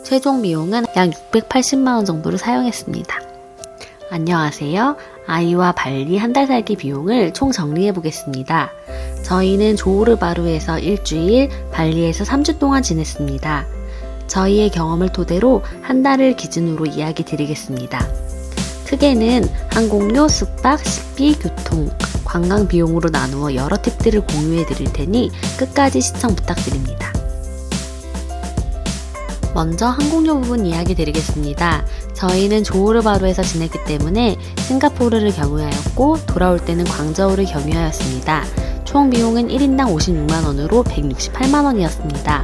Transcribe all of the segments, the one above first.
최종 비용은 약 680만원 정도를 사용했습니다. 안녕하세요. 아이와 발리 한 달 살기 비용을 총 정리해 보겠습니다. 저희는 조호르바루에서 일주일, 발리에서 3주 동안 지냈습니다. 저희의 경험을 토대로 한 달을 기준으로 이야기 드리겠습니다. 크게는 항공료, 숙박, 식비, 교통, 관광 비용으로 나누어 여러 팁들을 공유해 드릴 테니 끝까지 시청 부탁드립니다. 먼저 항공료 부분 이야기 드리겠습니다. 저희는 조호르바루에서 지냈기 때문에 싱가포르를 경유하였고 돌아올 때는 광저우를 경유하였습니다. 총 비용은 1인당 56만원으로 168만원이었습니다.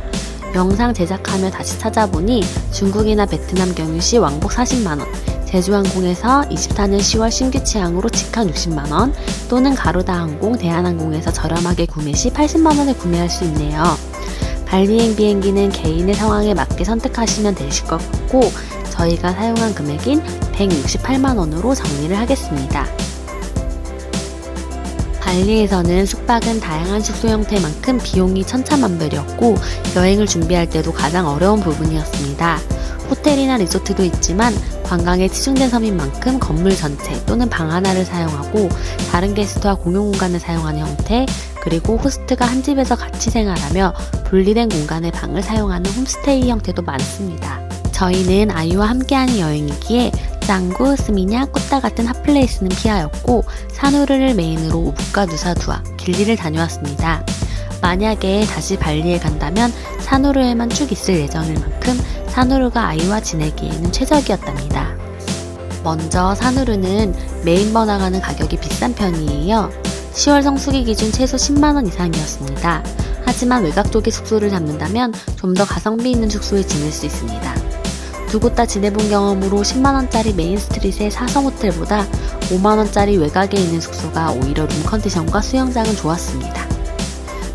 영상 제작하며 다시 찾아보니 중국이나 베트남 경유 시 왕복 40만원, 제주항공에서 24년 10월 신규 취향으로 직항 60만원 또는 가루다 항공, 대한항공에서 저렴하게 구매 시 80만원에 구매할 수 있네요. 발리행 비행기는 개인의 상황에 맞게 선택하시면 되실 것 같고 저희가 사용한 금액인 168만원으로 정리를 하겠습니다. 발리에서는 숙박은 다양한 숙소 형태만큼 비용이 천차만별이었고 여행을 준비할 때도 가장 어려운 부분이었습니다. 호텔이나 리조트도 있지만 관광에 치중된 섬인 만큼 건물 전체 또는 방 하나를 사용하고 다른 게스트와 공용 공간을 사용하는 형태, 그리고 호스트가 한 집에서 같이 생활하며 분리된 공간의 방을 사용하는 홈스테이 형태도 많습니다. 저희는 아이와 함께하는 여행이기에 짱구, 스미냐, 꾸따 같은 핫플레이스는 피하였고 사누르를 메인으로 우붓과 누사두아, 길리를 다녀왔습니다. 만약에 다시 발리에 간다면 사누르에만 쭉 있을 예정일 만큼 사누르가 아이와 지내기에는 최적이었답니다. 먼저 사누르는 메인 번화가는 가격이 비싼 편이에요. 10월 성수기 기준 최소 10만원 이상이었습니다. 하지만 외곽 쪽에 숙소를 잡는다면 좀 더 가성비 있는 숙소에 지낼 수 있습니다. 두 곳 다 지내본 경험으로 10만원짜리 메인 스트릿의 4성 호텔보다 5만원짜리 외곽에 있는 숙소가 오히려 룸 컨디션과 수영장은 좋았습니다.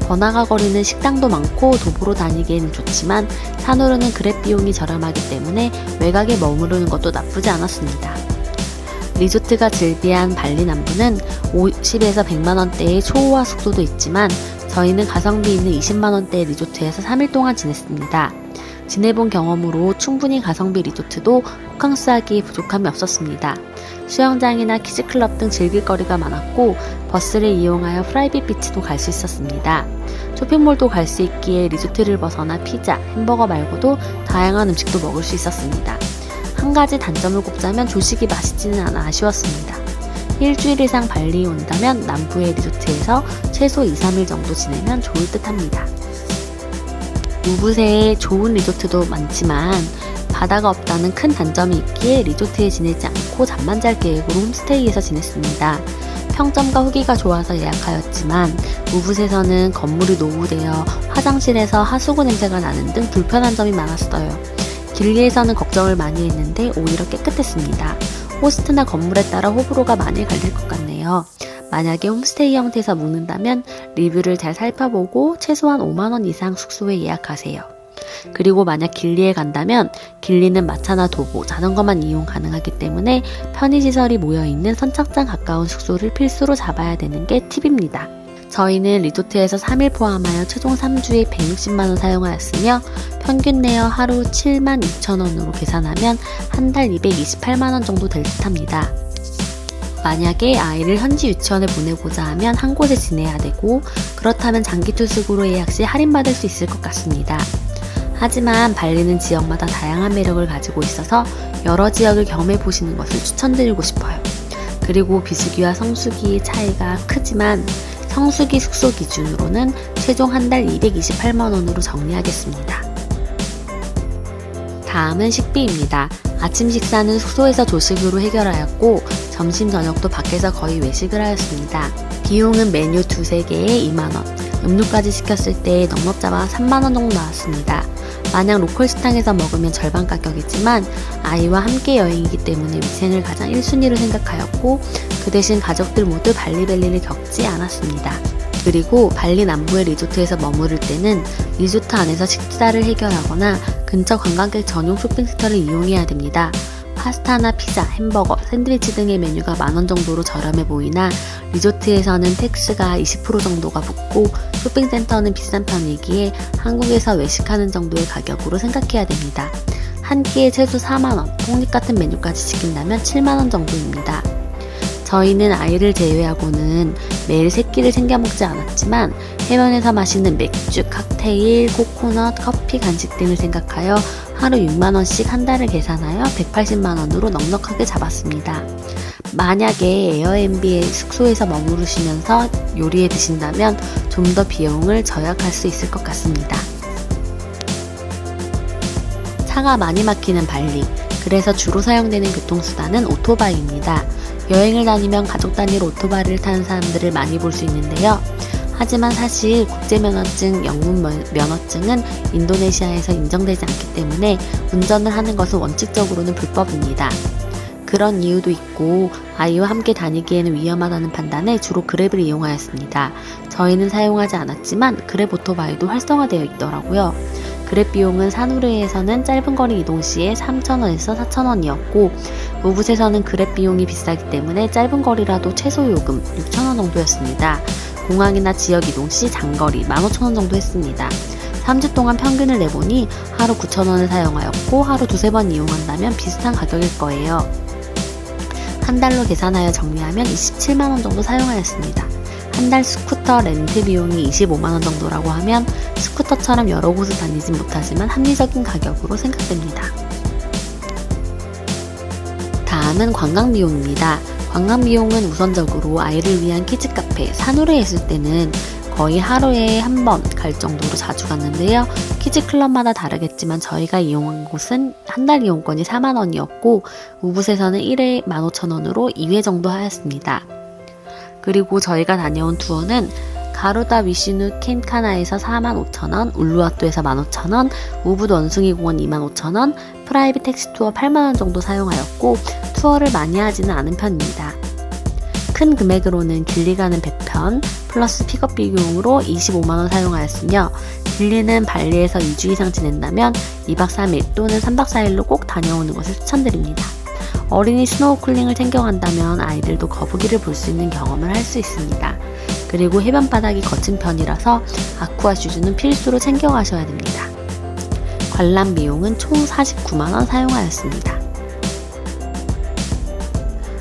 번화가 거리는 식당도 많고 도보로 다니기에는 좋지만 사누르는 그랩 비용이 저렴하기 때문에 외곽에 머무르는 것도 나쁘지 않았습니다. 리조트가 즐비한 발리 남부는 50에서 100만원대의 초호화 숙소도 있지만 저희는 가성비 있는 20만원대의 리조트에서 3일 동안 지냈습니다. 지내본 경험으로 충분히 가성비 리조트도 호캉스 하기에 부족함이 없었습니다. 수영장이나 키즈클럽 등 즐길 거리가 많았고 버스를 이용하여 프라이빗 비치도 갈 수 있었습니다. 쇼핑몰도 갈 수 있기에 리조트를 벗어나 피자, 햄버거 말고도 다양한 음식도 먹을 수 있었습니다. 한 가지 단점을 꼽자면 조식이 맛있지는 않아 아쉬웠습니다. 일주일 이상 발리에 온다면 남부의 리조트에서 최소 2-3일 정도 지내면 좋을 듯 합니다. 우붓에 좋은 리조트도 많지만 바다가 없다는 큰 단점이 있기에 리조트에 지내지 않고 잠만 잘 계획으로 홈스테이에서 지냈습니다. 평점과 후기가 좋아서 예약하였지만 우붓에서는 건물이 노후되어 화장실에서 하수구 냄새가 나는 등 불편한 점이 많았어요. 길리에서는 걱정을 많이 했는데 오히려 깨끗했습니다. 호스트나 건물에 따라 호불호가 많이 갈릴 것 같네요. 만약에 홈스테이 형태에서 묵는다면 리뷰를 잘 살펴보고 최소한 5만원 이상 숙소에 예약하세요. 그리고 만약 길리에 간다면 길리는 마차나 도보, 자전거만 이용 가능하기 때문에 편의시설이 모여있는 선착장 가까운 숙소를 필수로 잡아야 되는 게 팁입니다. 저희는 리조트에서 3일 포함하여 최종 3주에 160만원 사용하였으며 평균 내어 하루 72,000원으로 계산하면 한 달 228만원 정도 될 듯 합니다. 만약에 아이를 현지 유치원에 보내고자 하면 한 곳에 지내야 되고 그렇다면 장기 투숙으로 예약 시 할인받을 수 있을 것 같습니다. 하지만 발리는 지역마다 다양한 매력을 가지고 있어서 여러 지역을 경험해 보시는 것을 추천드리고 싶어요. 그리고 비수기와 성수기의 차이가 크지만 성수기 숙소 기준으로는 최종 한 달 228만원으로 정리하겠습니다. 다음은 식비입니다. 아침 식사는 숙소에서 조식으로 해결하였고 점심 저녁도 밖에서 거의 외식을 하였습니다. 비용은 메뉴 2-3개에 2만원, 음료까지 시켰을 때 넉넉 잡아 3만원 정도 나왔습니다. 만약 로컬 식당에서 먹으면 절반 가격이지만 아이와 함께 여행이기 때문에 위생을 가장 1순위로 생각하였고 그 대신 가족들 모두 발리벨리를 겪지 않았습니다. 그리고 발리 남부의 리조트에서 머무를 때는 리조트 안에서 식사를 해결하거나 근처 관광객 전용 쇼핑센터를 이용해야 됩니다. 파스타나 피자, 햄버거, 샌드위치 등의 메뉴가 만원 정도로 저렴해 보이나 리조트에서는 텍스가 20% 정도가 붙고 쇼핑센터는 비싼 편이기에 한국에서 외식하는 정도의 가격으로 생각해야 됩니다. 한 끼에 최소 4만원, 폭립 같은 메뉴까지 시킨다면 7만원 정도입니다. 저희는 아이를 제외하고는 매일 3끼를 챙겨 먹지 않았지만 해변에서 마시는 맥주, 칵테일, 코코넛, 커피, 간식 등을 생각하여 하루 6만원씩 한 달을 계산하여 180만원으로 넉넉하게 잡았습니다. 만약에 에어앤비 숙소에서 머무르시면서 요리해 드신다면 좀 더 비용을 절약할 수 있을 것 같습니다. 차가 많이 막히는 발리, 그래서 주로 사용되는 교통수단은 오토바이입니다. 여행을 다니면 가족 단위로 오토바이를 타는 사람들을 많이 볼 수 있는데요. 하지만 사실 국제면허증, 영문 면허증은 인도네시아에서 인정되지 않기 때문에 운전을 하는 것은 원칙적으로는 불법입니다. 그런 이유도 있고 아이와 함께 다니기에는 위험하다는 판단에 주로 그랩을 이용하였습니다. 저희는 사용하지 않았지만 그랩 오토바이도 활성화되어 있더라고요. 그랩 비용은 산후르에서는 짧은 거리 이동 시에 3,000원에서 4,000원이었고 우붓에서는 그랩 비용이 비싸기 때문에 짧은 거리라도 최소 요금 6,000원 정도였습니다. 공항이나 지역 이동 시 장거리 15,000원 정도 했습니다. 3주 동안 평균을 내보니 하루 9,000원을 사용하였고 하루 두세 번 이용한다면 비슷한 가격일 거예요. 한 달로 계산하여 정리하면 27만원 정도 사용하였습니다. 한 달 스쿠터 렌트 비용이 25만원 정도라고 하면 스쿠터처럼 여러 곳을 다니진 못하지만 합리적인 가격으로 생각됩니다. 다음은 관광 비용입니다. 관광 비용은 우선적으로 아이를 위한 키즈 카페, 산후르에 있을 때는 거의 하루에 한 번 갈 정도로 자주 갔는데요. 키즈 클럽마다 다르겠지만 저희가 이용한 곳은 한 달 이용권이 4만원이었고 우붓에서는 1회에 15,000원으로 2회 정도 하였습니다. 그리고 저희가 다녀온 투어는 가루다 위시누 캔카나에서 45,000원, 울루와토에서 15,000원, 우붓 원숭이 공원 25,000원, 프라이빗 택시 투어 8만원 정도 사용하였고 투어를 많이 하지는 않은 편입니다. 큰 금액으로는 길리 가는 배편 플러스 픽업 비용으로 25만원 사용하였으며 길리는 발리에서 2주 이상 지낸다면 2박 3일 또는 3박 4일로 꼭 다녀오는 것을 추천드립니다. 어린이 스노우쿨링을 챙겨간다면 아이들도 거북이를 볼 수 있는 경험을 할 수 있습니다. 그리고 해변 바닥이 거친 편이라서 아쿠아 슈즈는 필수로 챙겨가셔야 됩니다. 관람 비용은 총 49만원 사용하였습니다.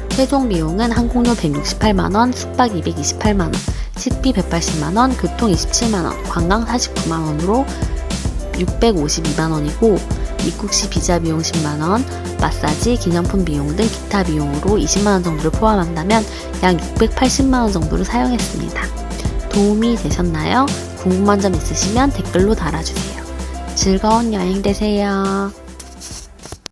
최종 비용은 항공료 168만원, 숙박 228만원, 식비 180만원, 교통 27만원, 관광 49만원으로 652만원이고 입국시 비자 비용 10만원, 마사지, 기념품 비용 등 기타 비용으로 20만원 정도를 포함한다면 약 680만원 정도를 사용했습니다. 도움이 되셨나요? 궁금한 점 있으시면 댓글로 달아주세요. 즐거운 여행 되세요.